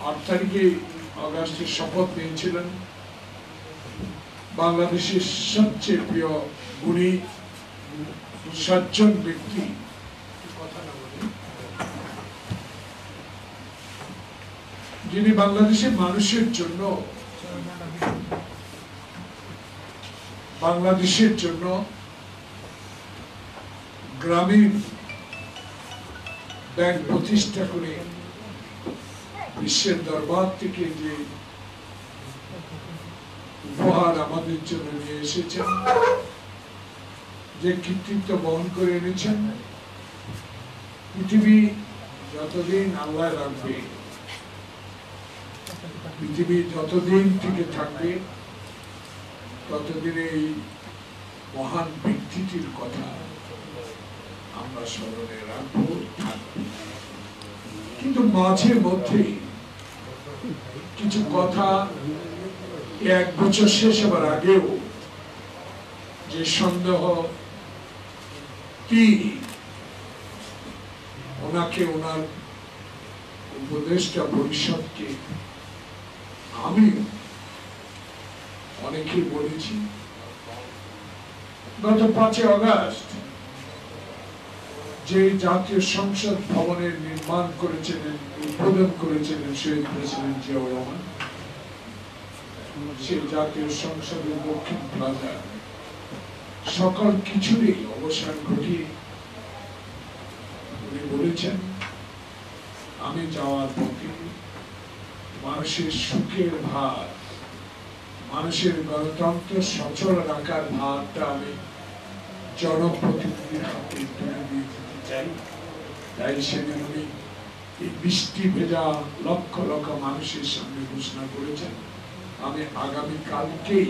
8 তারিখে আগস্টে শপথ নিয়েছিলেন বাংলাদেশের সবচেয়ে প্রিয় গুণী সজ্জন ব্যক্তি, যিনি বাংলাদেশের মানুষের জন্য গ্রামীণ ব্যাংক প্রতিষ্ঠা করে বিশ্বের দরবার থেকে যে উপহার আমাদের জন্য নিয়ে এসেছেন, যে কৃতিত্ব বহন করে এনেছেন, পৃথিবী যতদিন আল্লাহ রাখবে, পৃথিবী যতদিন থেকে থাকবে, ততদিন এই মহান ব্যক্তিটির কথা আমরা স্মরণে রাখবো, থাকবো। কিন্তু মাঝে মধ্যে কিছু কথা 1 বছর শেষ হবার আগেও যে সন্দেহ কি ওনাকে, ওনার উপদেষ্টা পরিষদকে আমি অনেকে বলেছি। গত 5 আগস্ট যে জাতীয় সংসদ ভবনের নির্মাণ করেছিলেন, উদ্বোধন করেছিলেন শহীদ প্রেসিডেন্ট জিয়াউর রহমান, সেই জাতীয় সংসদের দক্ষিণ প্লাজা সকল কিছুরই অবসান ঘটিয়ে উনি বলেছেন, আমি যাওয়ার পথে মানুষের সুখের ভার, মানুষের গণতন্ত্র সচল রাখার ভারটা আমি জনপ্রতিনিধির হাতে তুলে দিয়ে দিতে চাই। তাই সেদিন উনি এই বৃষ্টি ভেজা লক্ষ লক্ষ মানুষের সামনে ঘোষণা করেছেন, আমি আগামীকালকেই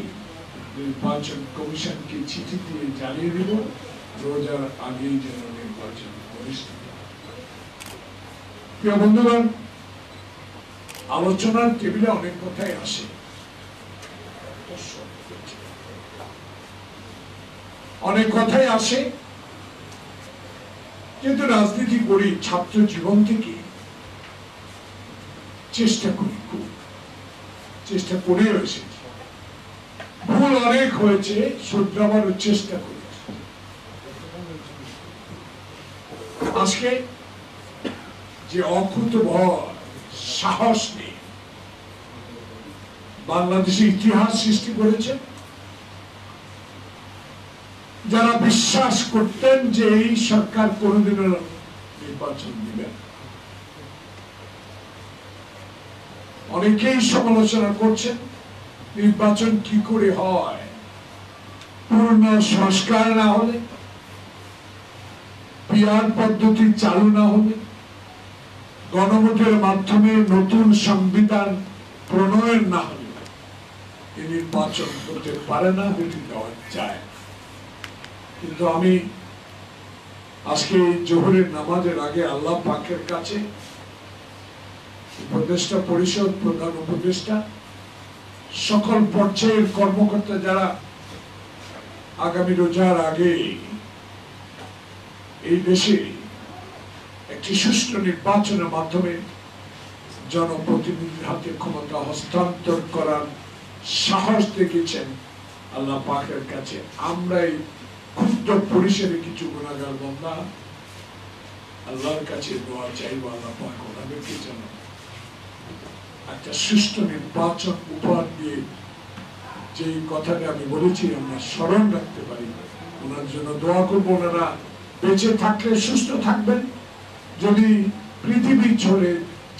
নির্বাচন কমিশনকে চিঠি দিয়ে জানিয়ে দেব রোজার আগেই যেন নির্বাচন অনুষ্ঠিত। প্রিয় বন্ধুগণ, আলোচনার টেবিলে অনেক কথাই আসে, অনেক কথাই আসে, কিন্তু রাজনীতি করি ছাত্র জীবন থেকে, চেষ্টা করি, খুব চেষ্টা করে এসেছি। ভুল অনেক হয়েছে, শুধরাবারও চেষ্টা করেছি। আজকে যে অকুতোভয় সাহস নিয়ে বাংলাদেশে ইতিহাস সৃষ্টি করেছে, যারা বিশ্বাস করতেন যে এই সরকার কোনদিনও নির্বাচন দিবে, অনেকেই সমালোচনা করছেন নির্বাচন কি করে হয়, পূর্ণ সংস্কার না হলে, পিআর পদ্ধতি চালু না হলে, গণভোটের মাধ্যমে নতুন সংবিধান প্রণয়ন না হলে এই নির্বাচন করতে পারে না, যদি দেওয়া যায়। কিন্তু আমি আজকে জোহরের নামাজের আগে আল্লাহ পাকের কাছে উপদেষ্টা পরিষদ, প্রধান উপদেষ্টা, সকল পর্যায়ের কর্মকর্তা যারা আগামী রোজার আগে এই দেশে একটি সুষ্ঠু নির্বাচনের মাধ্যমে জনপ্রতিনিধির হাতে ক্ষমতা হস্তান্তর করার সাহস দেখিয়েছেন, আল্লাহ পাকের কাছে আমরা এই ক্ষুদ্র পরিসরে কিছু গুনাহগার বান্দা আল্লাহর কাছে দোয়া চাইব, আল্লাহ পাক ওনাদেরকে যেন একটা সুষ্ঠু নির্বাচন উপহার দিয়ে যে কথাটা আমি বলেছি আমরা স্মরণ রাখতে পারি, ওনার জন্য দোয়া করবো। ওনারা বেঁচে থাকলে সুস্থ থাকবেন, যদি পৃথিবী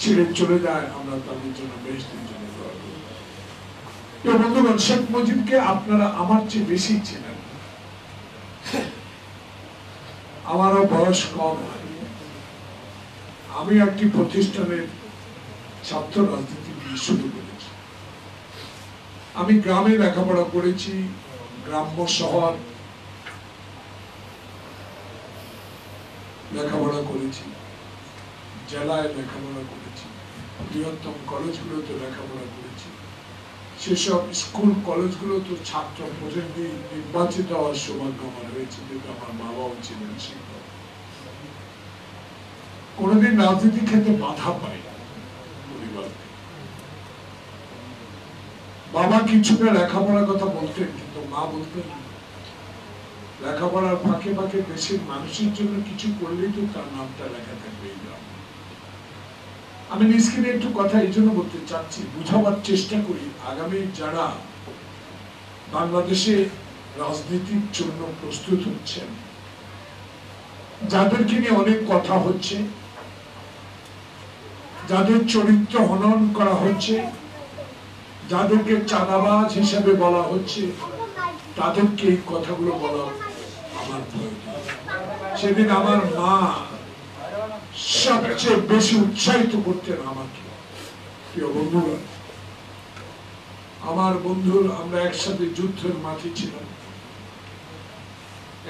ছেড়ে চলে যায় আমরা তাদের জন্য বেহেশতের জন্য দোয়া করব। বন্ধুগণ, শেখ মুজিবকে আপনারা আমার চেয়ে বেশি চেনেন, আমারও বয়স কম হয়। আমি একটি প্রতিষ্ঠানের ছাত্র রাজনীতি শুরু করেছি। আমি গ্রামে লেখাপড়া করেছি, গ্রাম্য শহর লেখাপড়া করেছি, জেলায় লেখাপড়া করেছি, বৃহত্তম কলেজগুলোতে লেখাপড়া করেছি। সেসব স্কুল কলেজগুলো তো ছাত্র প্রতিনিধি নির্বাচিত হওয়ার সৌভাগ্য আমার হয়েছে, যেহেতু আমার বাবাও ছিলেন শিক্ষক। কোনোদিন রাজনীতি ক্ষেত্রে বাধা পাই না পরিবার থেকে। বাবা কিছুটা লেখাপড়ার কথা বলতেন, কিন্তু মা বলতেন লেখাপড়ার ফাঁকে ফাঁকে দেশের মানুষের জন্য কিছু করলেই তো তার নামটা লেখা থাকবে। আমি নিজকে একটু কথা এই জন্য বলতে চাচ্ছি, বুঝাবার চেষ্টা করি আগামী যারা বাংলাদেশে রাজনীতির জন্য প্রস্তুত হচ্ছেন, যাদেরকে নিয়ে অনেক কথা হচ্ছে, যাদের চরিত্র হনন করা হচ্ছে, যাদেরকে চাঁদাবাজ হিসাবে বলা হচ্ছে, তাদেরকে এই কথাগুলো বলা আমার প্রয়োজন। সেদিন আমার মা সবচেয়ে বেশি উৎসাহিত করতেন আমাকে। প্রিয় বন্ধুরা, আমার বন্ধুর আমরা একসাথে যুদ্ধের মাঠে ছিলাম,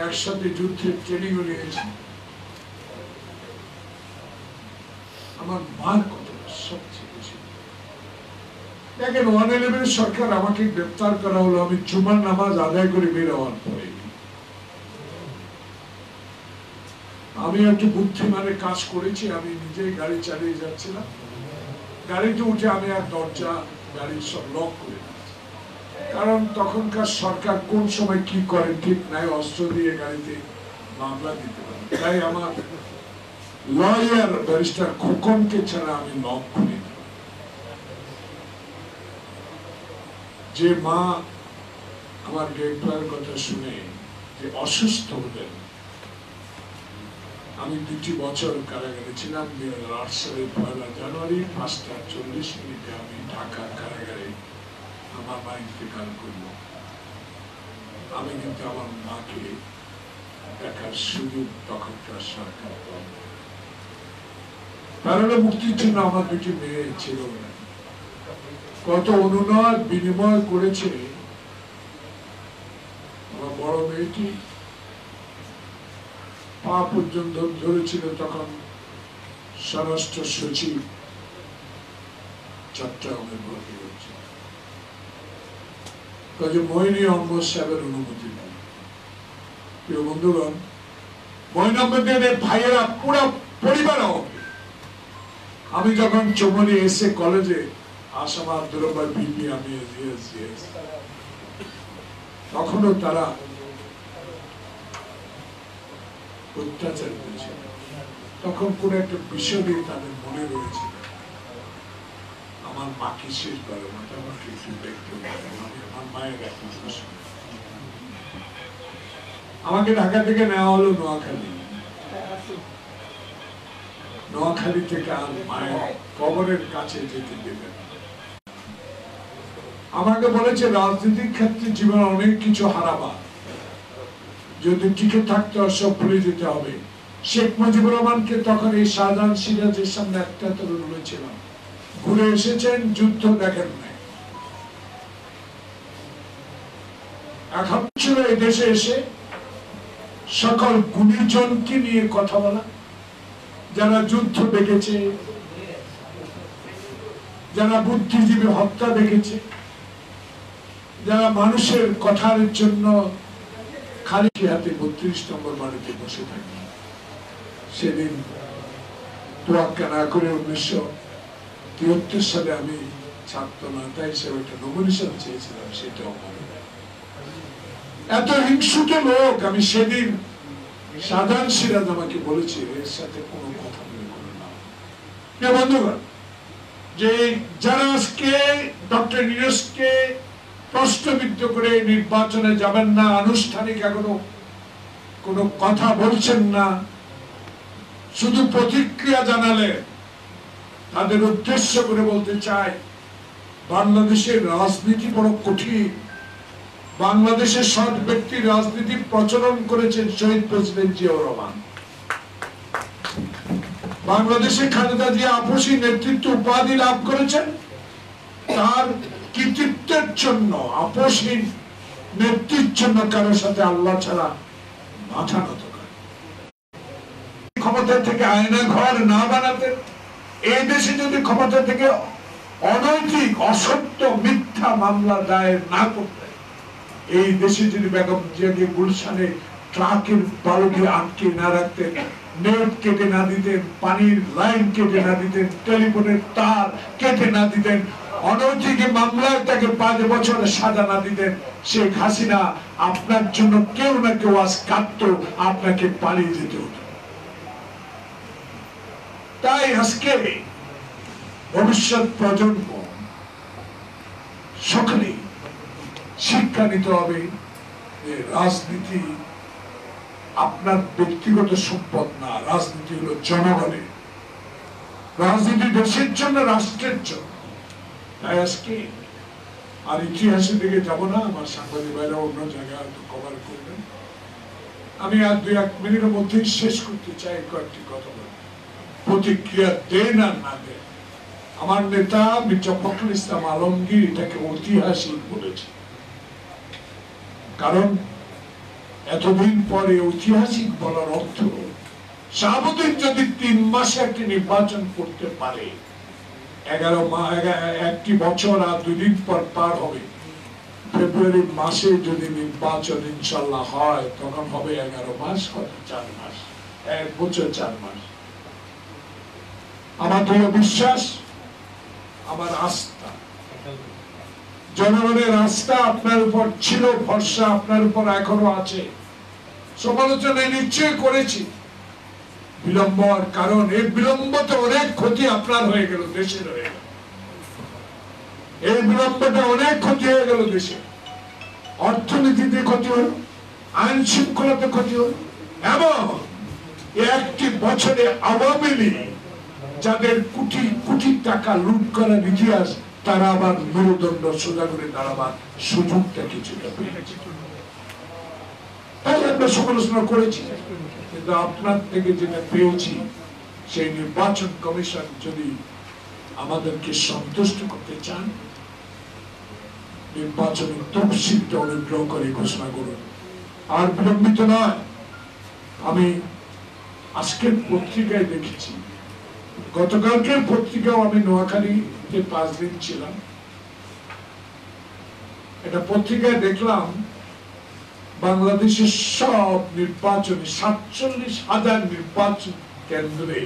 একসাথে যুদ্ধের ট্রেনিংও নিয়েছি। আমার মার কথাটা সবচেয়ে বেশি। দেখেন 111 সরকার আমাকে গ্রেপ্তার করা হলো আমি জুমার নামাজ আদায় করে বের হওয়ার পরে। আমি একটু বুদ্ধিমানের কাজ করেছি, আমি নিজেই গাড়ি চালিয়ে যাচ্ছিলাম, গাড়িতে উঠে আমি আর দরজা গাড়ির সব লক করে দিয়েছি। কারণ তখনকার সরকার কোন সময় কি করে ঠিক নাই, অস্ত্র দিয়ে গাড়িতে মামলা দিতে পারে। তাই আমার লয়ার ব্যারিস্টার খোকনকে ছাড়া আমি লক করি। যে মা আমার গ্রেপ্তারের কথা শুনে যে অসুস্থ হলেন, আমি 2 বছর কারাগারে ছিলাম। 2008 সালের 1 জানুয়ারি 5:40 আমি ঢাকা কারাগারে আমার মা ইন্তেকাল করল। আমি কিন্তু আমার মাকে দেখার সুযোগ তখনকার সরকার পাই। কারণ মুক্তির জন্য আমার 2টি মেয়ে ছিল, কত অনুনয় বিনিময় করেছে। আমার বড় মেয়েটি পা পর্যন্ত ধরেছিল, তখন স্বরাষ্ট্র সচিব চট্টগ্রামে ভর্তি হয়েছে। কাজে মইনি আহমদ সাহেবের অনুমতি নেই। প্রিয় বন্ধুগণ, মইন আহমদের ভাইয়েরা পুরো পরিবার হবে। আমি যখন চৌমনি এসে কলেজে আসামা দুরবার বিপি আমি তখনও তারা অত্যাচার করেছিল। তখন কোন একটা বিষয় নিয়ে তাদের মনে রয়েছে, আমার মাকে শেষ করে আমাকে একটু দেখতে আমার মায়ের এখন আমাকে ঢাকা থেকে নেওয়া হলো নোয়াখালী। নোয়াখালী থেকে আর মায়ের কবরের কাছে যেতে দেবে। আমাকে বলেছে রাজনীতির ক্ষেত্রে জীবনে অনেক কিছু হারাবা, যদি টিকে থাকতে সব ভুলে যেতে হবে। শেখ মুজিবুর রহমানকে তখন এই শাহজাহান সিরাজের সামনে একটা তরুণ বলেছিলাম, ঘুরে এসেছেন, যুদ্ধ দেখেন নাই। এখন ছিল এই দেশে এসে সকল গুণীজনকে নিয়ে কথা বলা, যারা যুদ্ধ দেখেছে, যারা বুদ্ধিজীবী হত্যা দেখেছে, যারা মানুষের কথার জন্য খালি হাতে 32 নম্বর বাড়িতে বসে থাকে। সেদিন তোয়াক্কা না করে 1973 সালে আমি ছাত্র নেতা হিসেবে একটা নমিনেশন চেয়েছিলাম, সেটাও মনে নেই। এত হিংসুক লোক। আমি সেদিন শাহজাহান সিরাজ আমাকে বলেছি এর সাথে কোনো কথা বলে করে না। বন্ধুগণ, যে যারা আজকে ডক্টর ইউনূসকে প্রশ্নবিদ্ধ করে নির্বাচনে যাবেন না, আনুষ্ঠানিক এখনো কোনো কথা বলছেন না, শুধু প্রতিক্রিয়া জানালে, তাদের উদ্দেশ্য করে বলতে চাই, বাংলাদেশের রাজনীতি বড় কঠিন। বাংলাদেশের সৎ ব্যক্তির রাজনীতি প্রচলন করেছেন শহীদ প্রেসিডেন্ট জিয়াউর রহমান। বাংলাদেশে খালেদা জিয়া আপসী নেতৃত্ব উপাধি লাভ করেছেন তার কৃতিত্বের জন্য, আপসী নেতৃত্বের জন্য কারোর সাথে আল্লাহ ছাড়া মাথা নত করে। ক্ষমতা থেকে আয়না ঘর না বানাতে, এই দেশে যদি ক্ষমতা থেকে অনৈতিক অসত্য মিথ্যা মামলা দায়ের না করতে, এই দেশে যদি বেগম জিয়াকে গুলশানে ট্রাকের বালুকে আটকে না রাখতেন, নেট কেটে না দিতেন, পানির লাইন কেটে না দিতেন, টেলিফোনের তার কেটে না দিতেন, অনৈতিক মামলায় তাকে 5 বছরের সাজা না দিতেন, শেখ হাসিনা আপনার জন্য কেউ না কেউ আজ কাঁদতো, আপনাকে পালিয়ে যেতে হতো। তাই আজকে ভবিষ্যৎ প্রজন্ম সকলেই শিক্ষা নিতে হবে যে রাজনীতি আপনার ব্যক্তিগত সম্পদ না, রাজনীতি হলো জনগণের, রাজনীতি দেশের জন্য, রাষ্ট্রের জন্য। তাই আজকে আর ইতিহাসের দিকে যাব না, আমার সাংবাদিক ভাইরা অন্য জায়গায় কভার করবেন। আমি আর 2-1 মিনিটের মধ্যেই শেষ করতে চাই কয়েকটি কথা বলে। প্রতিক্রিয়া দেন আর না দেন, আমার নেতা মির্জা ফখরুল ইসলাম আলমগীর এটাকে ঐতিহাসিক বলেছে। কারণ এতদিন পরে ঐতিহাসিক বলার অর্থ, শাহাবুদ্দিন যদি 3 মাসে একটি নির্বাচন করতে পারে, 1 বছর আর 2 দিন পর পার হবে, ফেব্রুয়ারি মাসে যদি নির্বাচন ইনশাল্লাহ হয়, তখন হবে 11 মাস, হয়তো 4 মাস, 1 বছর 4 মাস। আমার দৃঢ় বিশ্বাস, আমার আস্থা, জনগণের আস্থা আপনার উপর ছিল, ভরসা আপনার উপর এখনো আছে। সমালোচনা নিশ্চয় করেছি বিলম্ব, কারণ এই বিলম্বতে অনেক ক্ষতি আপনার হয়ে গেল, দেশের হয়ে গেল। এই বিলম্বটা অনেক ক্ষতি হয়ে গেল দেশে, অর্থনীতিতে ক্ষতি হল, আইন শৃঙ্খলাতে ক্ষতি হল, এবং 1 বছরে আওয়ামী লীগ যাদের কোটি কোটি টাকা লুট করার ইতিহাস, তারা আবার মেরুদণ্ড সোজা করে দাঁড়াবার সুযোগটা কিছুটা পেয়েছে। তাই আমরা সমালোচনা করেছি, কিন্তু আপনার থেকে যেটা পেয়েছি, সেই নির্বাচন কমিশন যদি আমাদেরকে সন্তুষ্ট করতে চান, নির্বাচনের তফসিলটা অনুগ্রহ করে ঘোষণা করুন, আর বিলম্বিত নয়। আমি আজকের পত্রিকায় দেখেছি, গতকালকের পত্রিকাও, আমি নোয়াখালীতে 5 দিন ছিলাম, এটা পত্রিকায় দেখলাম বাংলাদেশের সব নির্বাচনে 47,000 নির্বাচন কেন্দ্রে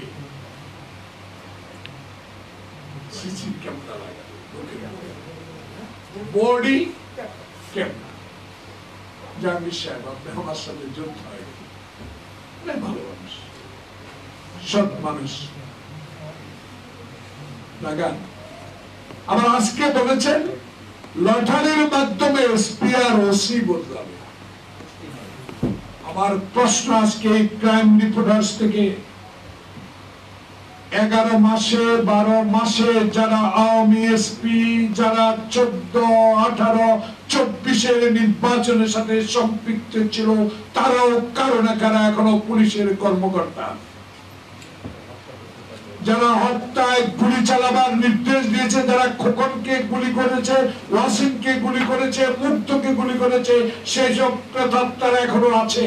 সিসি ক্যামেরা লাগানো, বডি ক্যামেরা। জাহাঙ্গীর সাহেব, আপনি আমার সাথে যুদ্ধ হয়, ভালো মানুষ, সৎ মানুষ, লাগান। আবার আজকে বলেছেন লটারির মাধ্যমে এসপি আর ওসি বদলাবে। আমার প্রশ্ন, আজকে ক্রাইম রিপোর্টার্স থেকে 11 মাসে 12 মাসে যারা আওয়ামী এসপি, যারা 14, 18, 24 নির্বাচনের সাথে সম্পৃক্ত ছিল, তারাও কারো না কারা এখনো পুলিশের কর্মকর্তা। যারা হত্যায় গুলি চালাবার নির্দেশ দিয়েছে, যারা খোকনকে গুলি করেছে, ওয়াসিমকে গুলি করেছে, মুক্তকে গুলি করেছে, সেই সব প্রেতাত্মারা এখনো আছে।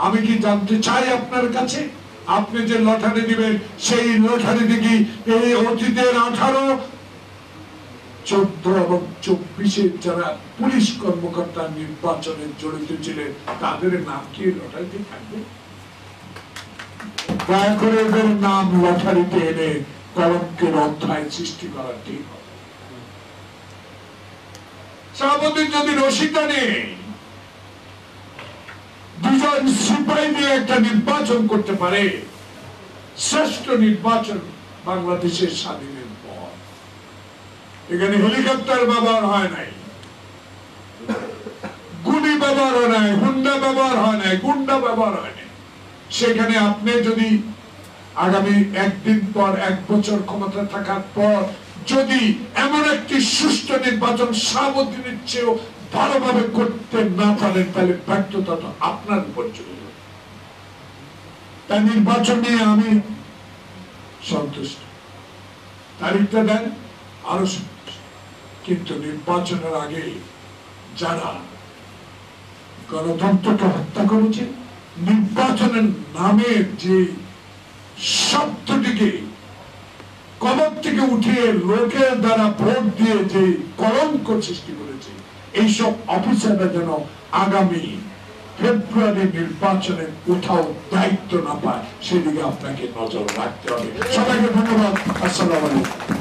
আমি কি জানতে চাই আপনার কাছে, আপনি যে লটারি দিবেন, সেই লটারি থেকে এই অতীতের 18, 14 এবং 24 যারা পুলিশ কর্মকর্তা নির্বাচনে জড়িত ছিলেন, তাদের নাম কি লটারিতে থাকবে? দয়া করে এদের নাম লটারিতে এনে কলঙ্কের অধ্যায় সৃষ্টি করা ঠিক হবে। শাহাবুদ্দিন যদি রশিদা নেই, 2 জন সিপাহী নিয়ে একটা নির্বাচন করতে পারে, শ্রেষ্ঠ নির্বাচন বাংলাদেশের স্বাধীনের পর। এখানে হেলিকপ্টার ব্যবহার হয় নাই, গুলি ব্যবহার হয় নাই, হুন্ডা ব্যবহার হয় নাই, গুন্ডা ব্যবহার হয় নাই। সেখানে আপনি যদি আগামী 1 দিন পর, 1 বছর ক্ষমতা থাকার পর যদি এমন একটি সুষ্ঠু নির্বাচন শাহাবুদ্দিনের চেয়েও ভালোভাবে করতে না পারেন, তাহলে ব্যর্থতা তো আপনার উপর চলে যাবে। তাই নির্বাচন নিয়ে আমি সন্তুষ্ট, তারিখটা দেন, আরো সন্তুষ্ট। কিন্তু নির্বাচনের আগে যারা গণতন্ত্রকে হত্যা করেছে, নির্বাচনের নামে যে শব্দটিকে কবর থেকে উঠিয়ে লোকের দ্বারা ভোট দিয়ে যে কলঙ্ক সৃষ্টি করেছে, এইসব অফিসাররা যেন আগামী ফেব্রুয়ারি নির্বাচনে কোথাও দায়িত্ব না পায়, সেদিকে আপনাকে নজর রাখতে হবে। সবাইকে ধন্যবাদ। আসসালামু আলাইকুম।